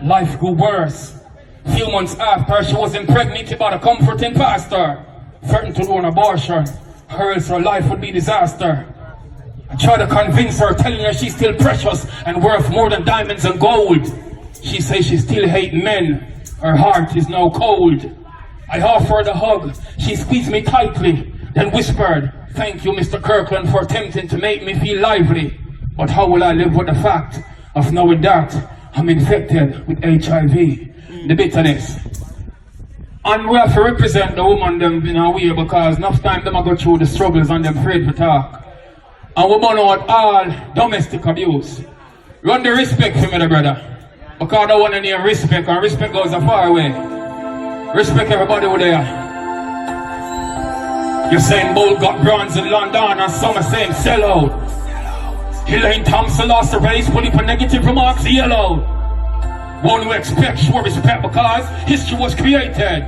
life grew worse. Few months after, she was impregnated by the comforting pastor, threatened to do an abortion, or else her life would be disaster. I tried to convince her, telling her she's still precious and worth more than diamonds and gold. She says she still hates men. Her heart is now cold. I offered a hug. She squeezed me tightly, then whispered, "Thank you, Mr. Kirkland, for attempting to make me feel lively. But how will I live with the fact of knowing that I'm infected with HIV?" The bitterness. And we have to represent the woman them in a way, because enough time them go through the struggles and them afraid to talk. And we burn out all domestic abuse. Run the respect for me, the brother. Because I don't want any respect, and respect goes a far away. Respect everybody over there. You're saying Bolt got bronze in London, and some are saying sell out. Elaine Thompson lost the race, put up a negative remarks, yellow. One who expects sure respect because history was created.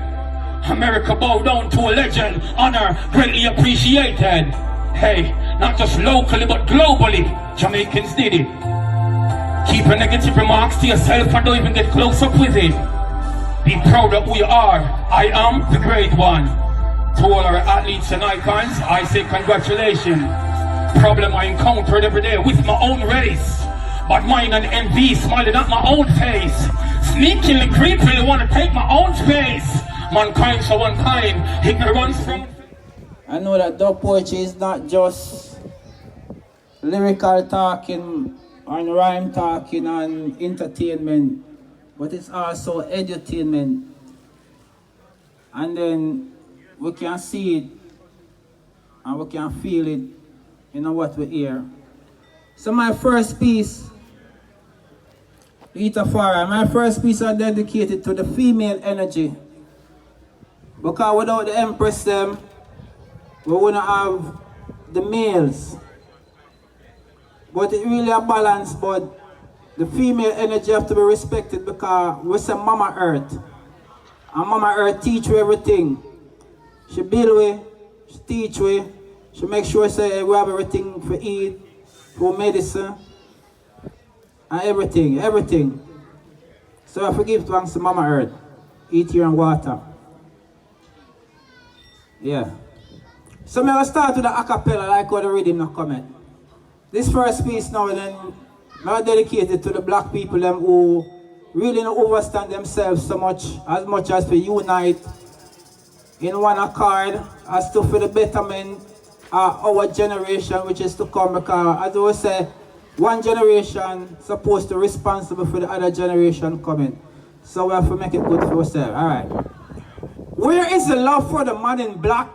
America bowed down to a legend, honor greatly appreciated. Hey, not just locally but globally, Jamaicans did it. Keep your negative remarks to yourself and don't even get close up with it. Be proud of who you are. I am the great one. To all our athletes and icons, I say congratulations. Problem I encountered every day with my own race. But mine and envy smiling at my own face. Sneakily, creepily want to take my own space. Mankind so unkind, ignorance from... I know that dub poetry is not just lyrical talking and rhyme talking and entertainment, but it's also edutainment. And then we can see it and we can feel it in what we hear. So my first piece, fore, my first piece is dedicated to the female energy. Because without the Empress them, we wouldn't have the males. But it really a balance, but the female energy have to be respected because we say Mama Earth. And Mama Earth teach you everything. She build we, she teach we, she make sure say we have everything for eat, for medicine, and everything. So I forgive thanks to Mama Earth. Eat here and water. Yeah. So I'm going to start with the acapella like how the rhythm not comment. This first piece now then I'm dedicated to the black people them who really don't understand themselves so much as to unite in one accord as to for the betterment of our generation which is to come, because as we say, one generation supposed to be responsible for the other generation coming. So we have to make it good for ourselves. Alright. Where is the love for the man in black?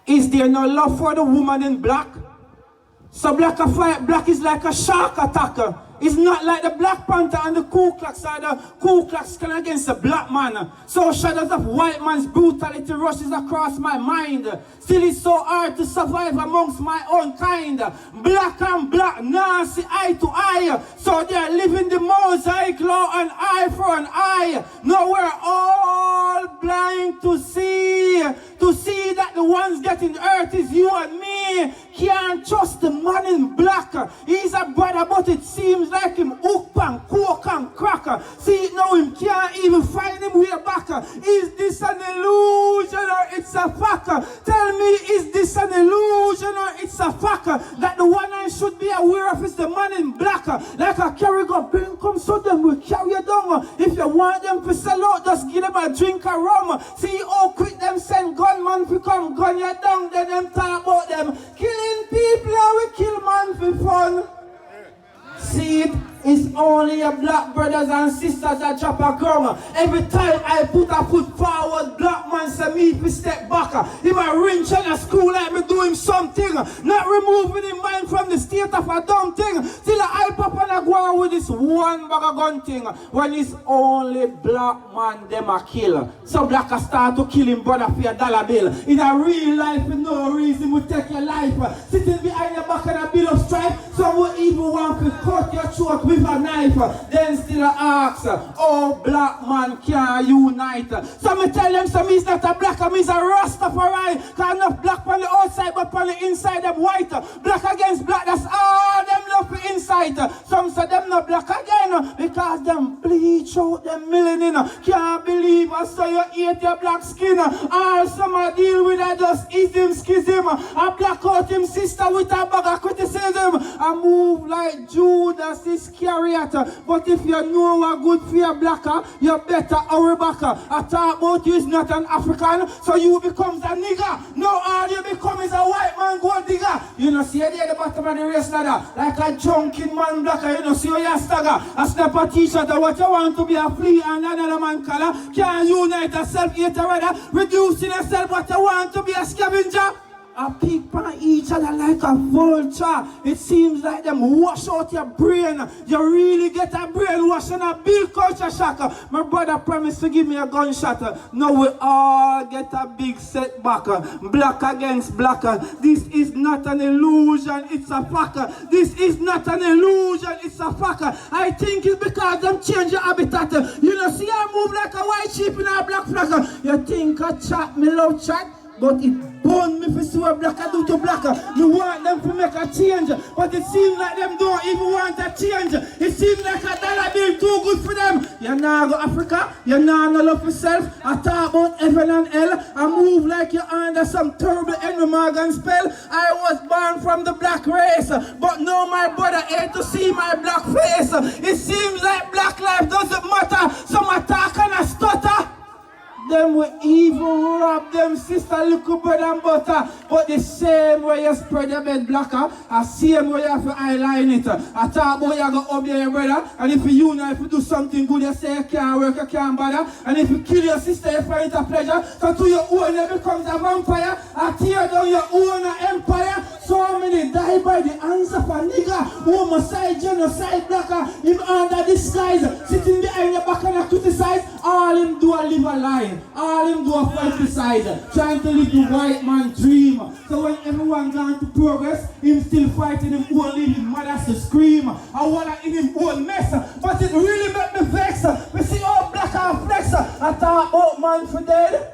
Is there no love for the woman in black? So black is like a shark attacker. It's not like the Black Panther and the Ku Klux or the Ku Klux Klan against the black man. So shadows of white man's brutality rushes across my mind. Still it's so hard to survive amongst my own kind. Black and black, now see eye to eye. So they are living the mosaic law, an eye for an eye. No, we're all blind to see that the ones getting hurt is you and me. Can't trust the man in black. He's a brother, but it seems like him hook and coke and cracker. See it now, him can't even find him way back. Is this an illusion or it's a fact? Tell me, is this an illusion or it's a fact? That the one I should be aware of is the man in black. Like a carry go bring come so them will carry you down. If you want them to sell out, just give them a drink of rum. See how quick them send gunman to come gun you down. Then them talk about them killing people and we kill man for fun. See it is only your black brothers and sisters that drop a crumb. Every time I put a foot forward, black man say me if step back. If I ring China school like me do him something, not removing his mind from the state of a dumb thing. Still I pop and I go on with this one bag of gun thing. When it's only black man them a kill. So black a start to kill him brother for a dollar bill. In a real life for no reason we take your life. Sitting behind your back and a bill of stripe. So we even want to cut your throat with a knife, then still ask, oh black man can't unite. So me tell them, so me's not a black, me's a Rastafari. Cause enough black on the outside, but on the inside them white. Black against black, that's all them enough for insight. Some say them not black again because them bleach out them melanin. Can't believe I saw you eat your black skin. All some I deal with I just ism schism. I black out him sister with a bag of criticism. I move like Judas Iscariot. But if you know what good for your blacker, you better hurry back. I talk about you is not an African, so you becomes a nigger. No, all you become is a white man gold digger. You know, see you there at the bottom of the race ladder, like a drunken man blacker. You know, see you stagger. A snap a t-shirt or what you want to be a flea and another man color. Can't unite a self-hater rather, reducing yourself what you want to be a scavenger. A pick on each other like a vulture. It seems like them wash out your brain. You really get a brainwash and a big culture shock. My brother promised to give me a gunshot. Now we all get a big setback. Black against black. This is not an illusion, it's a fact. This is not an illusion, it's a fact. I think it's because them change your habitat. You know, see I move like a white sheep in a black flag. You think I chat, me love chat, but it burn me for see what black I do to black. You want them to make a change, but it seems like them don't even want a change. It seems like a dollar bill too good for them. You nah go Africa, you nah no love yourself. I talk about heaven and hell. I move like you're under some terrible Henry Morgan spell. I was born from the black race, but now my brother hate to see my black face. It seems like black life doesn't matter. Some attack and a stutter. Them will even rob them sister little bread and butter. But the same way you spread your bed blacker, the same way you have to eyeline it. I talk about you go obey your brother, and if you know if you do something good, you say you can't work, you can't bother. And if you kill your sister, you find it a pleasure. So to your own, you becomes a vampire. I tear down your own empire. So many die by the hands of a nigger. Homicide, genocide, blacker. Him under disguise, sitting behind your back and criticize. All him do a live a lie. All him do a fight beside, trying to live the white man dream. So when everyone gone to progress, him still fighting him own living mothers to scream. I wanna in him own mess, but it really make me vex. We see all black and flex. I thought about man for dead.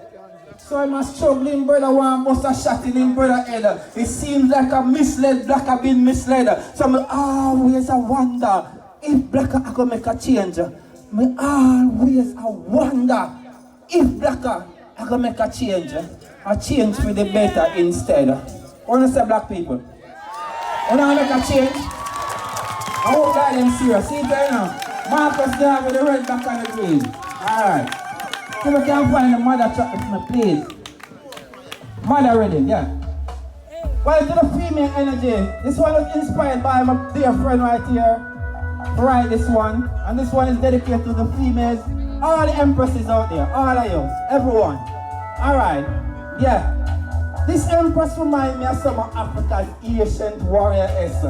So I'm a struggling brother, one must have shot in him brother head. It seems like a misled black have been misled. So I'm always a wonder if black are gonna make a change. Me always a wonder if blacker are gonna make a change for the better instead. Wanna say black people? Wanna make a change? I hope that them serious. See there now. Marcus there with the red back and the green. Alright. See if we can find the mother track with me, please. Mother ready, yeah. Well, to the female energy, this one was inspired by my dear friend right here. Write this one, and this one is dedicated to the females, all the empresses out there, all of you, everyone. Alright, yeah. This empress reminds me of some of Africa's ancient warrioress.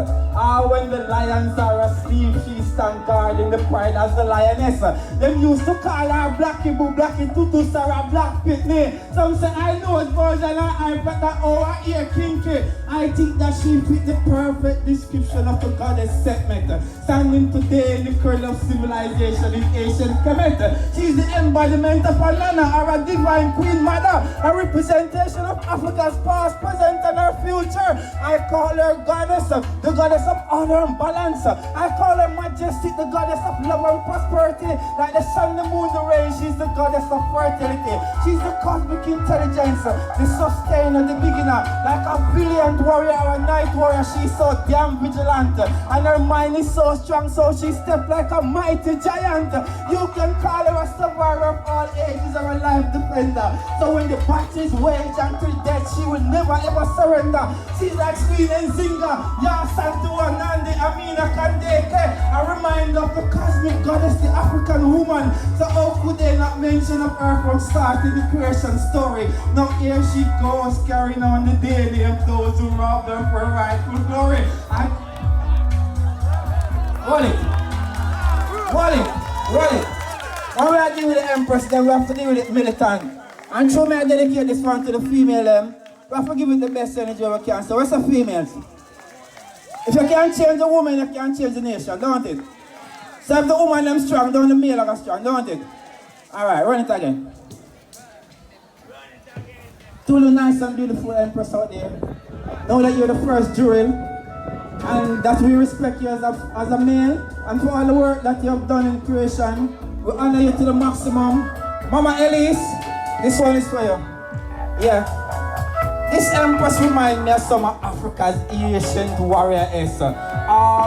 When the lions are asleep, she stand guard in the pride as the lioness. Them used to call her Blackie Boo, Blackie Tutu, Sarah, Black Pitney. Some say I know it version of I but that our ear kinky. I think that she fit the perfect description of the goddess Sekhmet. Standing today in the cradle of civilization in ancient Kemet. She's the embodiment of a Nana or a divine queen mother. A representation of Africa's past, present and her future. I call her goddess, the goddess of honor and balance. I call her majestic, the goddess of love and prosperity. Like the sun, the moon, the rain, she's the goddess of fertility. She's the cosmic intelligence, the sustainer, the beginner. Like a brilliant warrior or a night warrior, she's so damn vigilant. And her mind is so strong, so she steps like a mighty giant. You can call her a survivor of all ages or a life defender. So when the battle is waged until death, she will never ever surrender. She's like Queen Nzinga, Ya Santu Nandi Amina Kandeke. A reminder of the cosmic goddess, the African woman. So how could they not mention of her from starting the creation story? Now here she goes, carrying on the daily of those who rob them for rightful glory. Roll it. When we are dealing with the Empress, then we have to deal with the militant. And so may I dedicate this one to the female. We have to give it the best energy we can. So where's the females? If you can't change the woman, you can't change the nation, don't it? So if the woman them strong, then the male are strong, don't it? Alright, run it again. Two nice and beautiful Empress out there. Now that you're the first drill, and that we respect you as a male, and for all the work that you have done in creation. We honor you to the maximum. Mama Elise, this one is for you. Yeah. This empress reminds me of some of Africa's ancient warriors.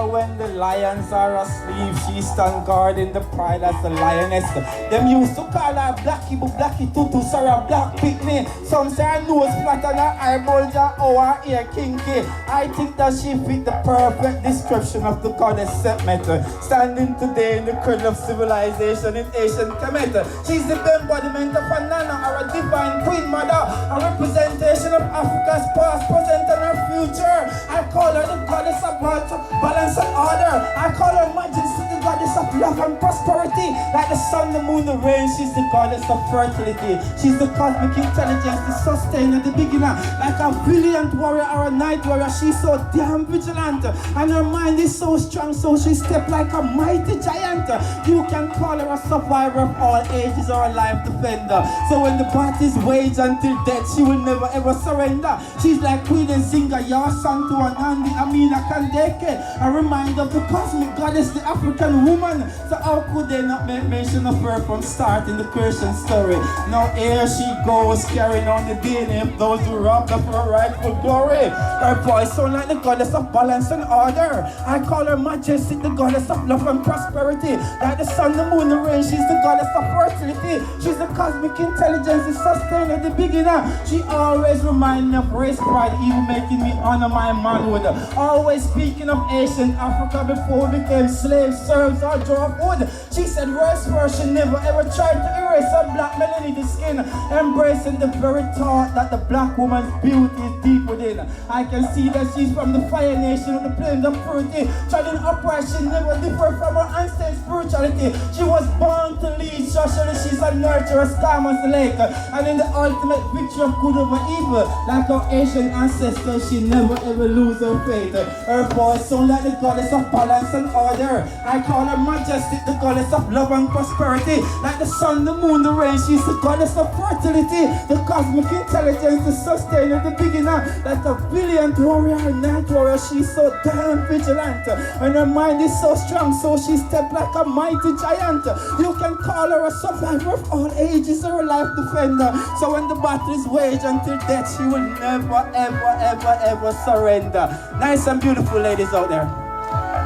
When the lions are asleep, she stand guard in the pride as the lioness. Them used to call her Blackie, but Blackie Tutu, Sarah Black Picnic. Some say her nose flat and her eyeballs are our ear kinky. I think that she fit the perfect description of the goddess Sekhmet, standing today in the cradle of civilization in ancient Kemet. She's the embodiment of a nana or a divine queen mother, a representation of Africa's past, present, and her future. I call her the goddess of balance and order. I call her majesty, the goddess of love and prosperity. Like the sun, the moon, the rain, she's the goddess of fertility. She's the cosmic intelligence, the sustainer, the beginner. Like a brilliant warrior or a night warrior, she's so damn vigilant. And her mind is so strong, so she steps like a mighty giant. You can call her a survivor of all ages or a life defender. So when the battle is waged until death, she will never ever surrender. She's like Queen and Zinga, your son to Anandi, Amina Kandeke. A reminder of the cosmic goddess, the African woman. So how could they not make mention of her from starting the creation story? Now here she goes, carrying on the DNA of those who robbed of her rightful glory. Her voice sounds like the goddess of balance and order. I call her majestic, the goddess of love and prosperity. Like the sun, the moon, the rain, she's the goddess of fertility. She's the cosmic intelligence, the sustainer, the beginner. She always reminds me of race pride, even making me honor my manhood. Always speaking of ancient Africa before we became slaves, serfs, or drove wood. She said race first, she never ever tried to erase her black melanin skin, embracing the very thought that the black woman's beauty is deep within. I can see that she's from the fire nation of the plains of fruity. Treading upright, she never differed from her ancestral spirituality. She was born to lead socially, she's a nurturer, calm as the lake. And in the ultimate victory of good over evil, like our ancient ancestors, she never ever lose her faith. Her voice sounds like the goddess of balance and order. I call her majestic, the goddess of love and prosperity. Like the sun, the moon, the rain, she's the goddess of fertility, the cosmic intelligence, the sustainer, the beginner. Like a brilliant warrior, a night warrior, she's so damn vigilant. And her mind is so strong, so she steps like a mighty giant. You can call her a survivor of all ages or a life defender. So when the battle is waged until death, she will never, ever, ever, ever surrender. Nice and beautiful ladies out there.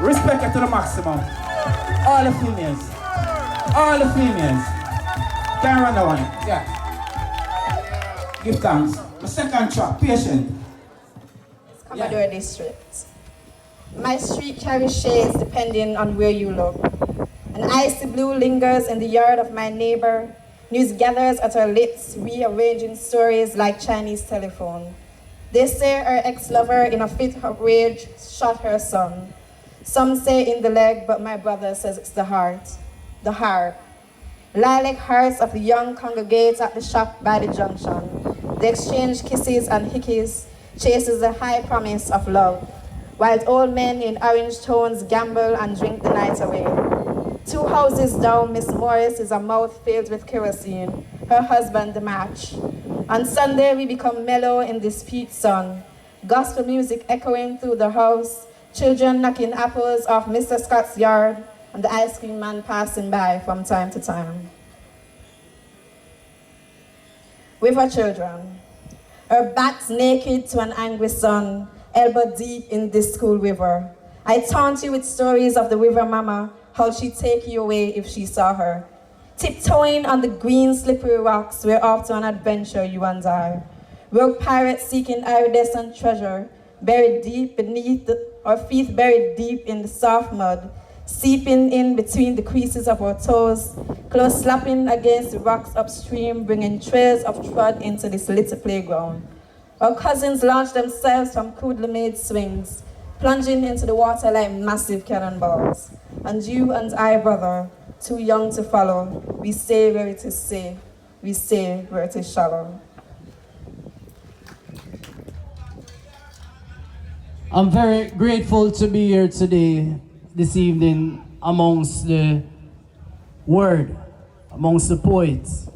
Respect her to the maximum. All the females. All the females. Can't run that one. Yeah. Give thanks. The second track, Patient. Commodore District. My street carries shades depending on where you look. An icy blue lingers in the yard of my neighbor. News gathers at her lips, rearranging stories like Chinese telephone. They say her ex-lover in a fit of rage shot her son. Some say in the leg, but my brother says it's the heart. The heart. Lilac hearts of the young congregate at the shop by the junction. They exchange kisses and hickeys, chases the high promise of love, while old men in orange tones gamble and drink the night away. 2 houses down, Miss Morris is a mouth filled with kerosene, her husband the match. On Sunday, we become mellow in this peach sun, gospel music echoing through the house, children knocking apples off Mr. Scott's yard, and the ice cream man passing by from time to time. With her children, her backs naked to an angry sun, elbow deep in this cool river. I taunt you with stories of the river mama, how she'd take you away if she saw her. Tiptoeing on the green slippery rocks, we're off to an adventure, you and I. Rogue pirates seeking iridescent treasure, buried deep beneath our feet buried deep in the soft mud, seeping in between the creases of our toes, clothes slapping against the rocks upstream, bringing trails of trod into this little playground. Our cousins launched themselves from crudely made swings, plunging into the water like massive cannonballs. And you and I, brother, too young to follow, we stay where it is safe, we stay where it is shallow. I'm very grateful to be here today, this evening, amongst the word, amongst the poets,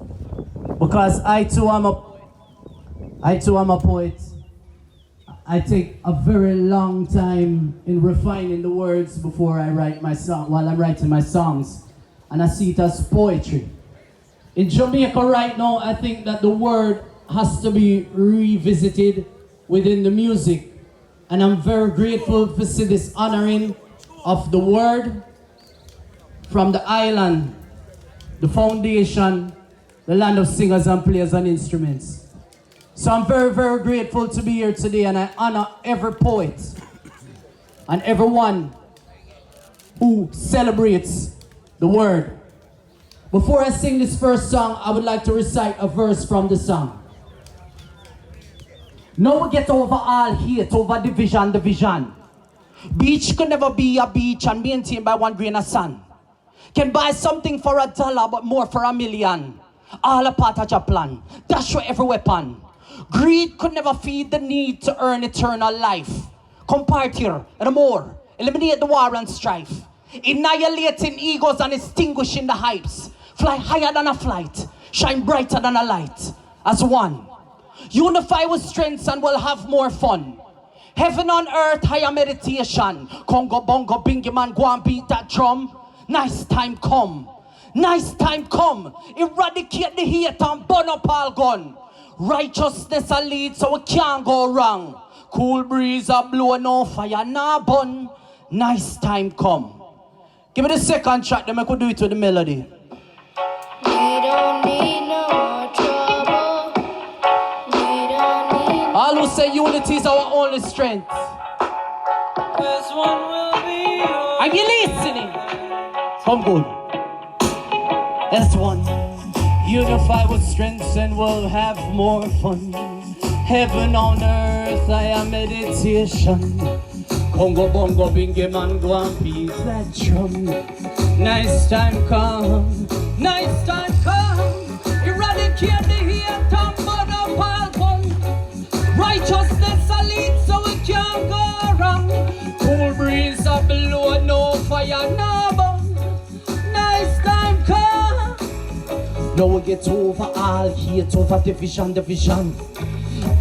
because I too am a poet. I take a very long time in refining the words before I write my song, while I'm writing my songs. And I see it as poetry. In Jamaica right now, I think that the word has to be revisited within the music. And I'm very grateful to see this honoring of the word from the island, the foundation, the land of singers and players and instruments. So I'm very, very grateful to be here today, and I honor every poet and everyone who celebrates the word. Before I sing this first song, I would like to recite a verse from the song. Now we get over all hate, over division. Beach could never be a beach and maintained by 1 grain of sand. Can buy something for $1, but more for $1 million. All a part of your plan. Dash for every weapon. Greed could never feed the need to earn eternal life. Compart here and more. Eliminate the war and strife. Annihilating egos and extinguishing the hypes. Fly higher than a flight. Shine brighter than a light. As one. Unify with strengths and we'll have more fun. Heaven on earth, higher meditation. Congo, bongo, bingy man, go and beat that drum. Nice time come. Nice time come. Eradicate the hate and burn up all gun. Righteousness a lead so we can't go wrong. Cool breeze a blow, no fire, nah burn. Nice time come. Give me the second track, then I could do it with the melody. We don't need no more trouble. We don't need. All who say unity is our only strength. This one will be yours. Are you listening? Come good. That's one. Unify with strengths and we'll have more fun. Heaven on earth, I am meditation. Congo bongo bingy man go and beat that drum. Nice time come, nice time come. Eradicate the hate and burn up all fun. Righteousness a lead so we can't go wrong. Cool breeze a blow, no fire, no burn. Nice time come. Now we get over all hate, over division.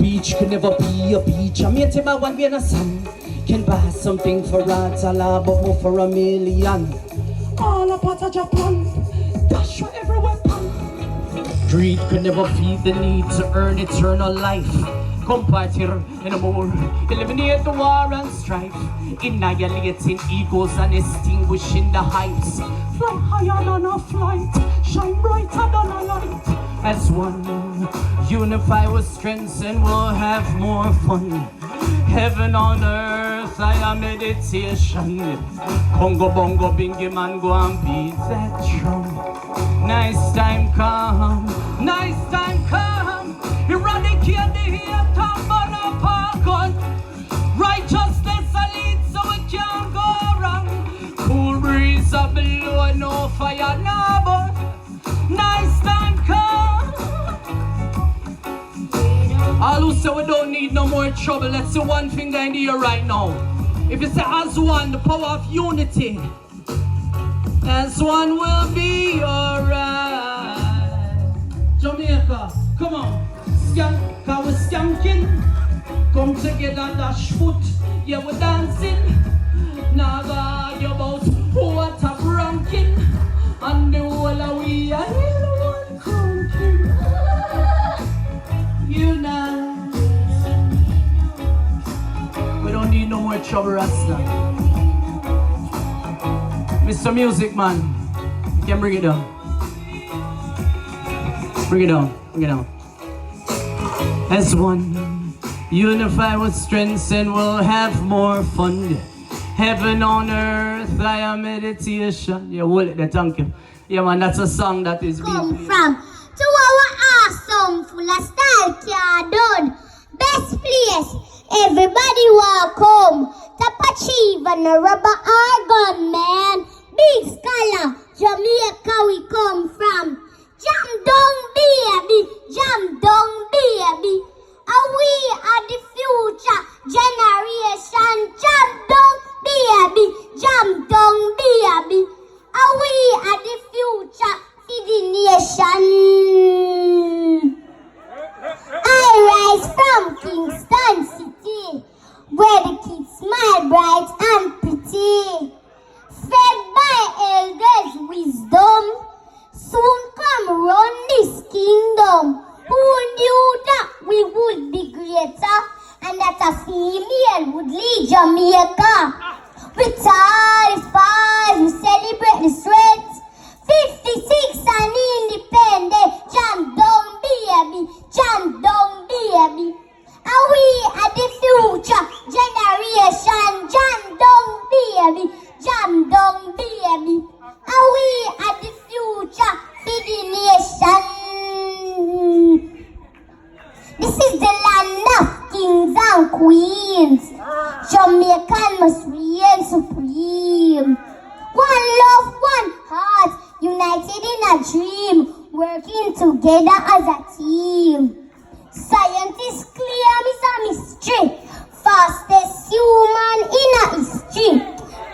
Beach could never be a beach. I mean, take my 1 grain of sand. Can buy something for $1, but more for $1 million. All a part of Japan. Dash for every weapon. Greed could never feed the need to earn eternal life. Compart here and more. Eliminate the war and strife. Annihilating egos and extinguishing the heights. Fly higher than a flight. Shine brighter than a light. As one. Unify with strengths and we'll have more fun. Heaven on earth, I am meditation. Congo bongo bingy man go and beat that drum. Nice time come, nice time come. Eradicate the hate and burn up our gun. Righteousness a lead so we can't go wrong. Cool breeze a blow, no fire, no burn. Nice time come. All who say we don't need no more trouble, let's see one finger in the air right now. If you say as one, the power of unity. As one will be alright. Jamaica, come on. Skank, cause we're skanking. Come together, dash foot. Yeah, we're dancing. Now God, you're about what a ranking. And the whole of we are one country. Unite. We don't need no more trouble, Rasta. Mr. Music Man, you can bring it down. Bring it down. As one, unify with strengths and we'll have more fun. Heaven on earth, I am meditation. Yeah, hold it there, thank you. Yeah, man, that's a song that is being come from to our awesome full of style car done. Best place, everybody walk home. Top achieve and a rubber organ, man. Big scholar, Jamaica we come from. Jam down, baby, jam down, baby. And we are the future generation. Jam down, baby, jam down, baby. And we are the future for the nation. I rise from Kingston City. Jamaica. With all its fires, we celebrate the strength. 56 and independent, jam down baby, jam down baby. And we are the future generation, jam down baby, jam down baby. And we are the future for the nation. This is the land of kings and queens. Jamaican must reign supreme. One love, one heart, united in a dream, working together as a team. Scientists claim it's a mystery, fastest human in a history.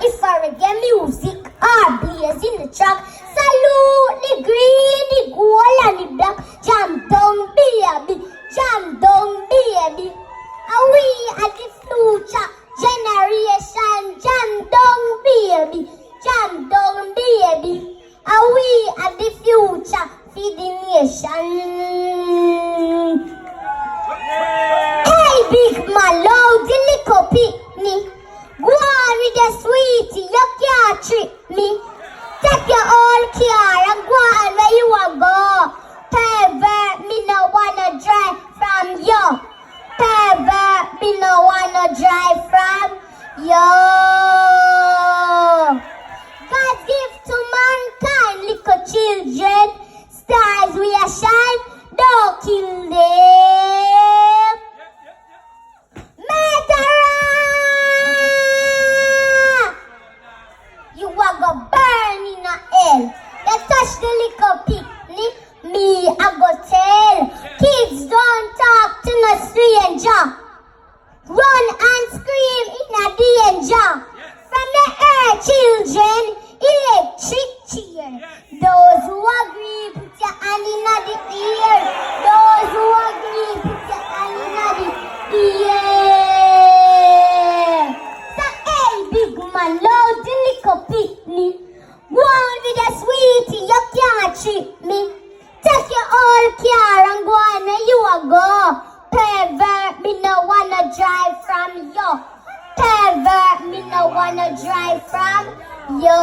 If I reggae music are blazing the track, salute the green, the gold and the black. Jam down baby, jam down baby. And we are the future generation, jam down baby, jam down baby. And we are the future for the nation. Hey big man, loud the little picnic. Go on with your sweetie, you can't trick me. Take your old car and go on where you want go. Pervert, me no wanna drive from you. Pervert, me no wanna drive from you. God's gift to mankind, little children. Stars we are shine, don't kill them. Murderer! You are go burn in a hell. You touch the little picnic, me I go tell. Kids don't talk to no stranger. Run and scream in a danger. From the earth, children, electric chair. Those who agree, put your hand in the ear. Those who agree, put your hand in the ear. So, hey, big man, loud the little picnic. Go on with your sweetie, you can't trick me. Take your old car and go on where you are go. Pervert, me no wanna drive from you. Pervert, me no wanna drive from you.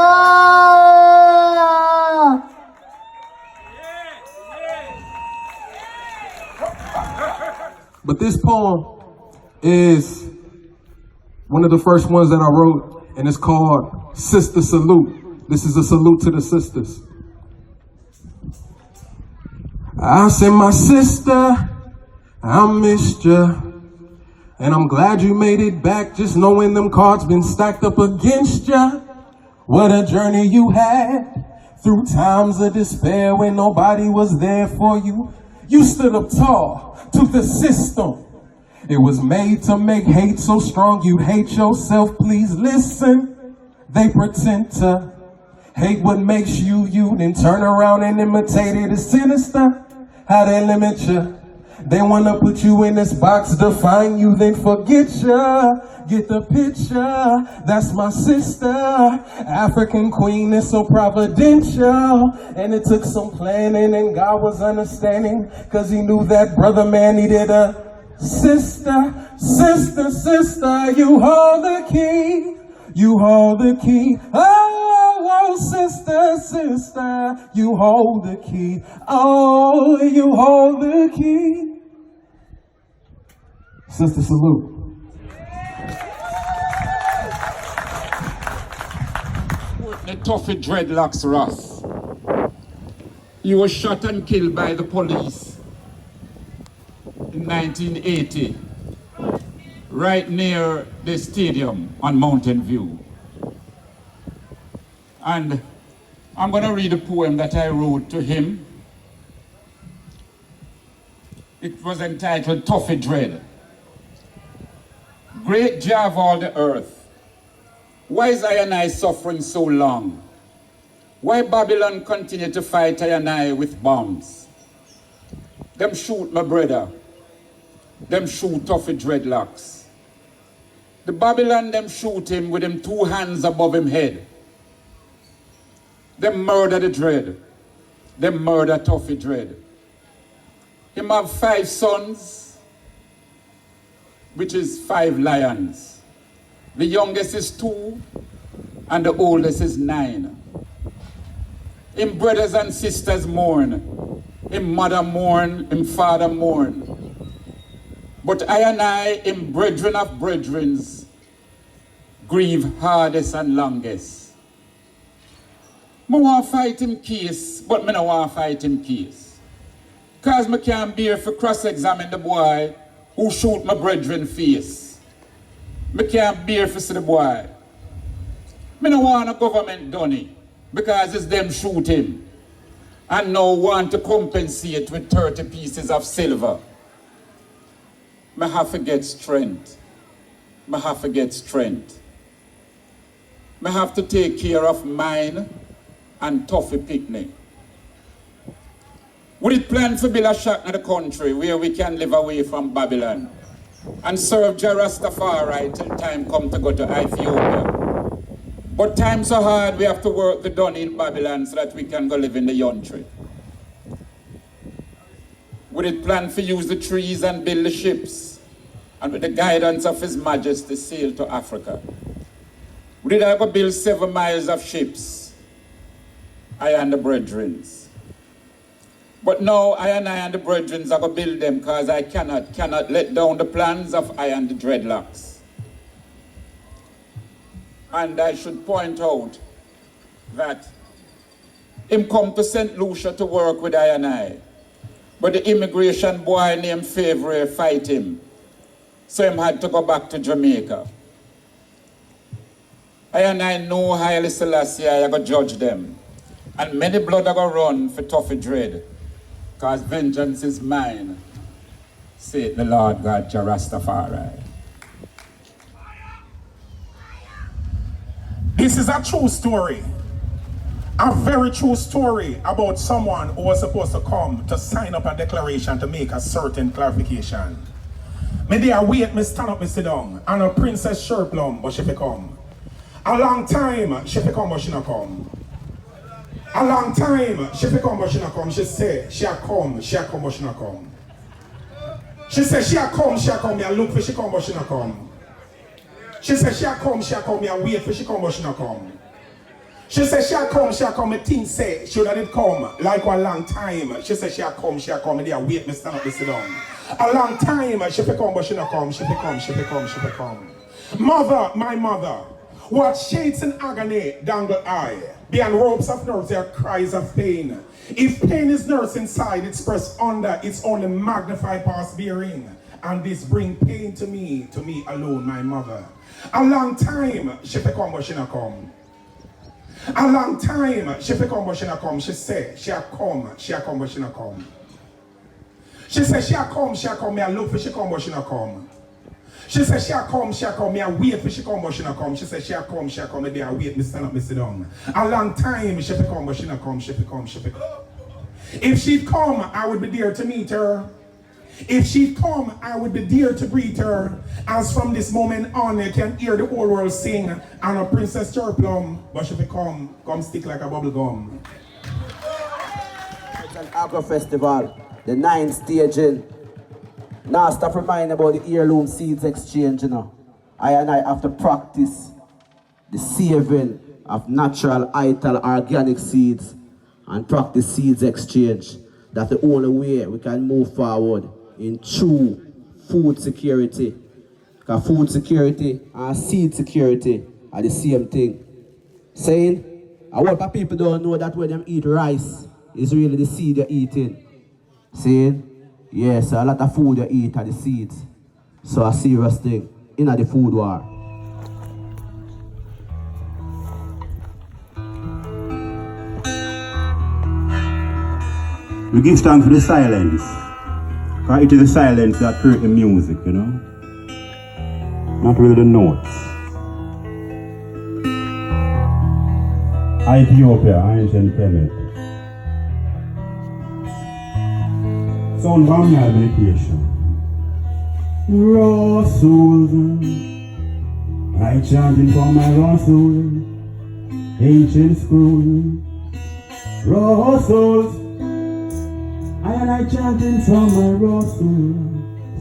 But this poem is one of the first ones that I wrote, and it's called Sister Salute. This is a salute to the sisters. I said, my sister, I missed you. And I'm glad you made it back, just knowing them cards been stacked up against you. What a journey you had, through times of despair when nobody was there for you. You stood up tall to the system. It was made to make hate so strong you hate yourself. Please listen, they pretend to hate what makes you you, then turn around and imitate it. It's sinister how they limit you. They wanna put you in this box, define you, then forget ya. Get the picture, that's my sister. African queen is so providential. And it took some planning and God was understanding, cause he knew that brother man needed a sister. Sister, sister, you hold the key. You hold the key. Oh, sister, sister, you hold the key. Oh, you hold the key. Sister, salute. The Toffee Dreadlocks Ross. He was shot and killed by the police in 1980, right near the stadium on Mountain View. And I'm going to read a poem that I wrote to him. It was entitled Toffee Dread. Great Jah of all the earth, why is I and I suffering so long? Why Babylon continue to fight I and I with bombs? Them shoot my brother. Them shoot Toffee Dreadlocks. The Babylon them shoot him with them 2 hands above him head. Them murder the dread. Them murder Toffee Dread. Him have 5 sons, which is 5 lions. The youngest is 2 and the oldest is 9. Him brothers and sisters mourn. Him mother mourn, him father mourn. But I and I, him brethren of brethrens, grieve hardest and longest. I want to fight him case, but I don't want to fight him case. Because I can't bear for cross-examine the boy who shoot my brethren face. I can't bear for see the boy. I don't want a government done it because it's them shoot him. And now want to compensate with 30 pieces of silver. I have to get strength. I have to get strength. I have to take care of mine and Toffee Picnic. We did plan to build a shack in the country where we can live away from Babylon and serve Jah Rastafari till time come to go to Ethiopia. But times are hard, we have to work the done in Babylon so that we can go live in the country. We did plan to use the trees and build the ships, and with the guidance of His Majesty sail to Africa. We did have to build 7 miles of ships, I and the brethren. But now I and the brethren are going to build them because I cannot let down the plans of I and the dreadlocks. And I should point out that him come to St. Lucia to work with I and I. But the immigration boy named Favre fight him. So him had to go back to Jamaica. I and I know Haile Selassie, I go judge them. And many blood are going to run for Toffee Dread. Because vengeance is mine, saith the Lord God Jah Rastafari. This is a true story. A very true story about someone who was supposed to come to sign up a declaration to make a certain clarification. Me there wait, me stand up, me sit down. And a Princess Sherplum, but she fi come. A long time, she fi come, but she not come. A long time, she fi come, but she not come. She say, she a come, but she not come. She say, she a come, me a look for she come, but she not come. She say, she a come, me a wait for she come, but she not come. She say, she a come, me think say, she would have come, like one long time. She say, she a come, me there wait, me stand up, me sit down. A long time, she fi come, but she not come, she fi come. Mother, my mother, what shades in agony dangle I, beyond ropes of nerves, there are cries of pain. If pain is nursed inside, it's pressed under, it's only magnified past bearing. And this bring pain to me alone, my mother. A long time, she fi come, but she not come. A long time, she fi come, but she not come. She say, she a come, but she not come. She say, she a come, me a look for she come, but she not come. She say, she a come, me a wait for she come, but she not come. She say, she a come, me there wait, me stand up, me sit down. A long time, she fi come, but she not come, she fi come. If she'd come, I would be there to meet her. If she'd come, I would be there to greet her. As from this moment on, you can hear the whole world sing, and a Princess Chirplum, but she fi come stick like a bubble gum. It's an Agro Festival, the 9th staging. Now stop reminding about the heirloom seeds exchange, you know. I and I have to practice the saving of natural, ital, organic seeds and practice seeds exchange. That's the only way we can move forward in true food security. Because food security and seed security are the same thing. Saying, a lot of people don't know that when them eat rice, it's really the seed you're eating. Saying, yes, a lot of food you eat are the seeds. So a serious thing in the food war. We give thanks for the silence. Because it is the silence that creates the music, you know. Not really the notes. Ethiopia, ancient Kemet. Sound from my meditation. Raw souls, I chanting for my raw soul. Ancient school, raw souls. I chanting from my raw soul.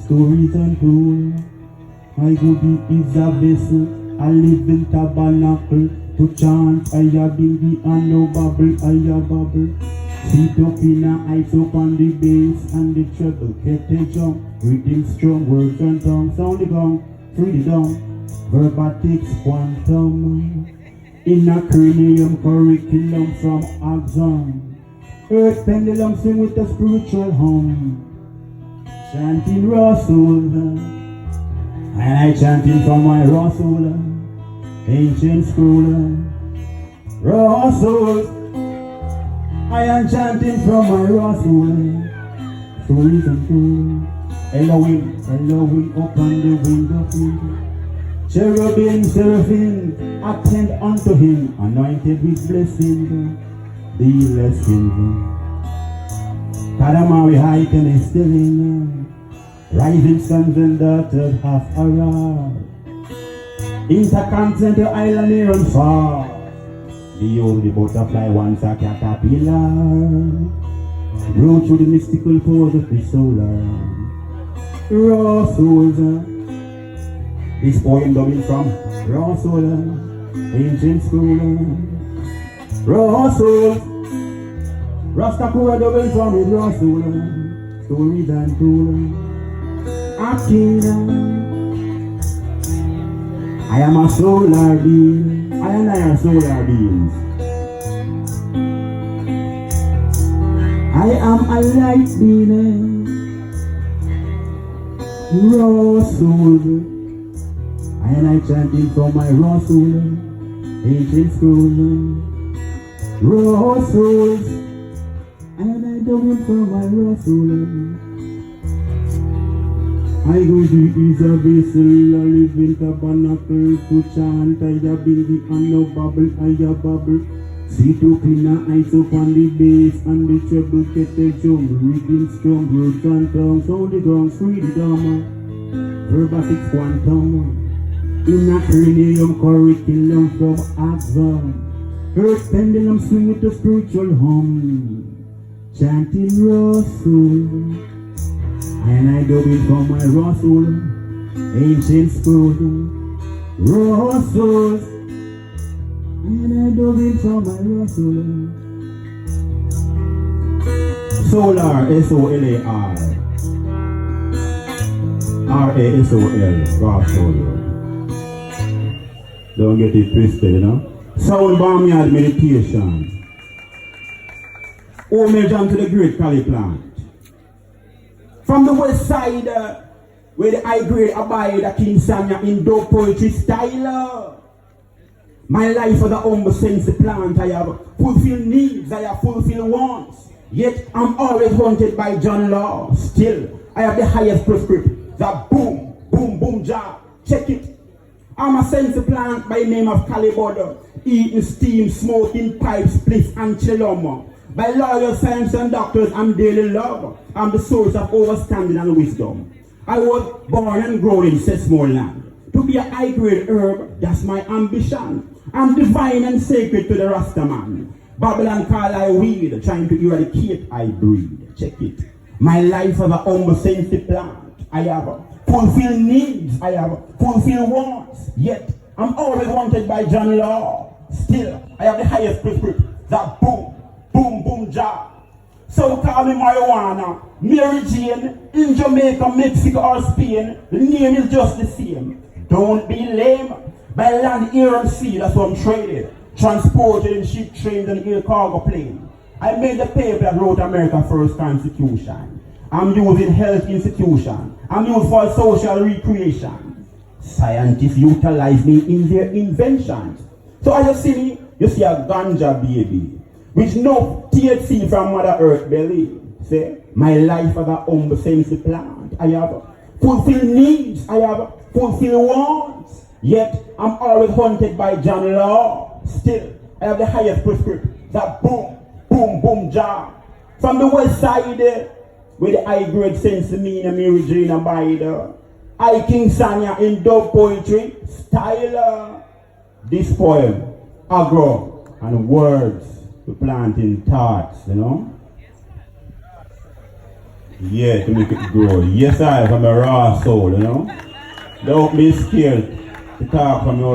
Stories untold. I could be is a vessel I live in tabernacle to chant. I have been the and no bubble, I have bubble. Sit up in a ice up on the bass and the treble, get a jump. Rhythm strong, words and tongue, sound the gong, freedom. Verbatics quantum. In a cranium curriculum from Axon. Earth pendulum sing with a spiritual hum. Chanting raw soul. And I chanting from my raw soul. Ancient school. Raw soul. I am chanting from my raw soul. Stories and true. Elohim, Elohim up on the window. Cherubim, seraphim, attend unto him, anointed with blessing, the blessing. Kadamawi height and is still in, rising sons and daughters have arrived. Intercontinental island near and far, the only butterfly once a caterpillar, grew through the mystical pores of the solar. Raw souls. This poem coming from raw soul, ancient school. Raw soul. Rastakura coming from his raw soul. Stories and cool. Acting. I am a solar being. I and I are solar beings. I am a light being. Raw soul. I and I chanting from my raw soul, ancient school. Raw souls. I and I doing from my raw soul. I go to is a vessel, I live in tabernacle to chant. I have been the and no bubble, I have bubble. Sit up in a ice up on the bass and the treble get the jump. Reading strong words and tongues, sound the gong, freedom. Verbatics quantum. In a cranium curriculum from Axon. Earth pendulum swing with a spiritual hum. Chanting raw soul. And I do it from my raw soul. Ancient school. Raw souls. And I do it from my raw soul. Solar, S-O-L-A-R. R-A-S-O-L. Raw soul. Don't get it twisted, you know. Sound barnyard meditation. Homage unto the great Cali plant. From the west side, where the high grade abide, the King Sanya in dope poetry style. My life for the humble sense plant. I have fulfilled needs, I have fulfilled wants. Yet I'm always haunted by John Law. Still, I have the highest prescript. The boom, boom, boom job. Check it. I'm a sense plant by name of Calibod, eating steam, smoking pipes, spliffs and chillum. By lawyers, science and doctors, I'm daily love. I'm the source of understanding and wisdom. I was born and grown in Sesmore land. To be a high-grade herb, that's my ambition. I'm divine and sacred to the Rasta man. Babylon call I weed, trying to eradicate I breed. Check it. My life as a humble sense plant. I have fulfilled needs, I have fulfilled wants, yet I'm always wanted by John Law. Still, I have the highest prescript, that boom, boom, boom job. So call me marijuana, Mary Jane, in Jamaica, Mexico or Spain, the name is just the same. Don't be lame, by land, air and sea, that's what I'm traded. Transported in ship, trains and air cargo plane. I made the paper that wrote America's first constitution. I'm used in health institution. I'm used for social recreation. Scientists utilize me in their inventions. So as you see me, you see a ganja baby, which no THC from Mother Earth belly. See, my life as a humble sense plant. I have fulfilled needs. I have fulfilled wants. Yet I'm always haunted by John Law. Still, I have the highest prescript. That boom, boom, boom job. From the west side there, with the high grade sense of me and Mary Jane and Bida. I King Sanya in dub poetry style. This poem, agro and words to plant in thoughts, you know. Yeah, to make it grow. Yes, I have a raw soul, you know. Don't be scared to talk from your